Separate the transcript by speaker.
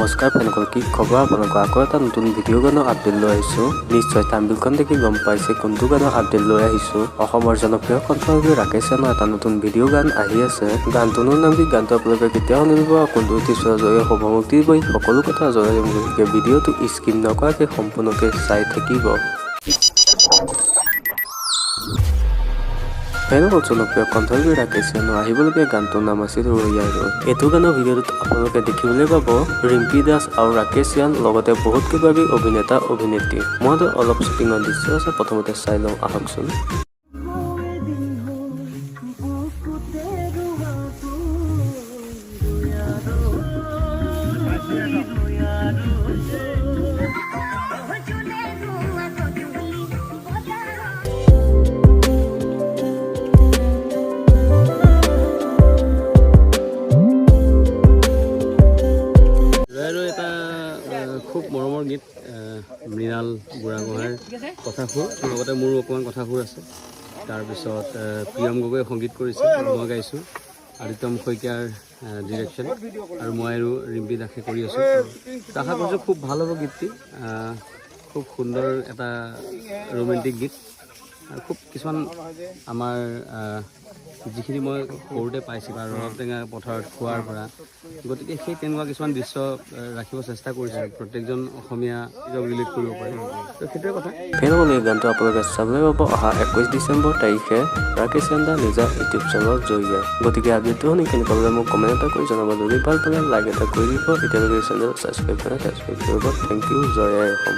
Speaker 1: নমস্কাৰ ফেনসকল, কি খবৰ? আপোনালোকক আকৌ এটা নতুন ভিডিঅ' গানৰ আপডেট লৈ আহিছোঁ। নিশ্চয় তামিলখন দেখি গম পাইছে কোনটো গানৰ আপডেট লৈ আহিছোঁ। অসমৰ জনপ্ৰিয় কণ্ঠশিল্পী ৰাকেশ ৰচনৰ এটা নতুন ভিডিঅ' গান আহি আছে। গানটোৰ নাম কি, গানটো আপোনালোকে কেতিয়া শুনিব, কোনটো এপিছ'ডৰ জৰিয়তে শুভমুক্তি দিব, সকলো কথা জনাই দিম। গতিকে ভিডিঅ'টো স্কিপ নকৰাকৈ সম্পূৰ্ণকৈ চাই থাকিব। ফেনসকল, জনপ্ৰিয় কণ্ঠশিল্পী ৰাকেশ ৰচনৰ আহিবলগীয়া গানটোৰ নাম আছিল ৰৈয়াৰো। এইটো গানৰ ভিডিঅ'টোত আপোনালোকে দেখিবলৈ পাব ৰিম্পী দাস আৰু ৰাকেশ ৰচন, লগতে বহুত কেইবাবি অভিনেতা অভিনেত্ৰী। মই অলপ শ্বুটিঙৰ দৃশ্য আছে, প্ৰথমতে চাই লওঁ আহকচোন। ৰৈয়াৰো এটা খুব মৰমৰ গীত। মৃণাল বুঢ়াগোহাঁইৰ কথাসুৰ, লগতে মোৰো অকণমান কথাসুৰ আছে। তাৰপিছত প্ৰিয়ম গগৈয়ে সংগীত কৰিছে, মই গাইছোঁ। আদিত্যম শইকীয়াৰ ডিৰেকশ্যন, আৰু মই আৰু ৰিম্পী দাসে কৰি আছোঁ। আশা কৰিছোঁ খুব ভাল হ'ব গীতটি। খুব সুন্দৰ এটা ৰোমেণ্টিক গীত। খুব কিছুমান আমাৰ যিখিনি মই সৰুতে পাইছোঁ বা ৰবাব টেঙা পথাৰত খোৱাৰ পৰা, গতিকে সেই তেনেকুৱা কিছুমান দৃশ্য ৰাখিব চেষ্টা কৰিছোঁ। প্ৰত্যেকজন অসমীয়া ৰিলেট কৰিব পাৰে, তো সেইটোৱে কথা। ফেনসকল, এই গানটো আপোনালোকে চাবলৈ পাব অহা 21 ডিচেম্বৰ তাৰিখে ৰাকেশ ৰচনৰ নিজা ইউটিউব চেনেলৰ জৰিয়তে। গতিকে আপডেটটো শুনি কেনেকুৱা পালে মোক কমেণ্ট এটা কৰি জনাব। যদি ভাল পালে লাইক এটা কৰি দিব। এতিয়ালৈকে চেনেল ছাবস্ক্ৰাইব কৰা, ছাবস্ক্ৰাইব কৰিব। Thank you. জয় আই অসম।